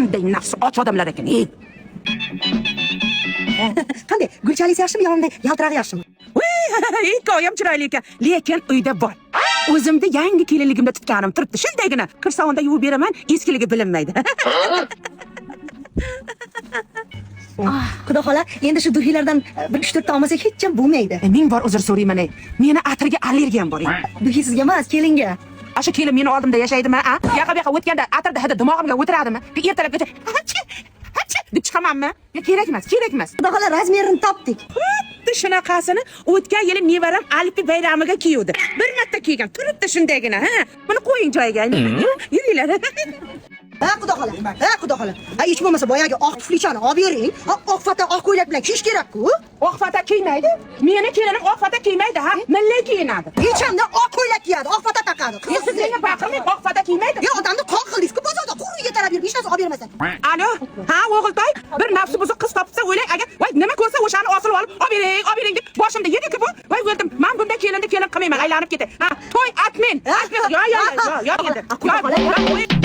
qanday nafsi och odamlar ekan. Qanday? Gulchalisi yaxshimi, yonimda yaltiraq yaxshimi? Hikoyam chiroyli ekan, lekin uyda bor. O'zimda yangi kelinligimda tutganim turibdi. Shundaygina kirsovunda yuvib beraman, eskiligi bilinmaydi. Xudo xola, endi shu duhilardan bir 3-4 ta olmasak hech ham bo'lmaydi. Ming bor uzr so'rayman. Meni atirga allergiyam bor. Duhi sizga emas, kelinga. Asha kelim meni oldimda yashaydimi, a? Yoqa-yoqa o'tganda atirda hidi dimog'imga o'tiradimi? Ertalabgacha deb chiqamanmi? Kerak emas. Xudo xola, razmerini topdik. Xuddi shunaqasini o'tgan yili nevaram Alpi bayramiga kiyuvdi. Bir marta kiygan, turibdi shundaygina, ha? Buni qo'ying joyiga. Yuringlar. Ha, Xudo xola. Ha, hech bo'lmasa boyagi oq tuflichani olib bering. Oq fata, oq ko'ylak bilan kiyish kerak-ku. Oq fata kiymaydi. Meni kelinim oq fata kiymaydi, ha? Milliy kiyinadi. Hech hamda oq ko'ylak kiyadi, oq fata taqadi. Siz menga baqirmang, oq fata kiymaydi. Ya odamni qoq qildingiz-ku, bozorda qur'iga tarab yurib, hech narsa olib bermasdan. Alo, ha o'g'iltoy, bir nafsi buzuq qiz topsa o'ylang, agar voy nima ko'rsa o'shani osilib olib bering deb boshimda yedi-ku bu. Voy o'ldim. Men bunda kelin qilmayman, aylanib ketay. Ha, to'y atmen. Yo endi.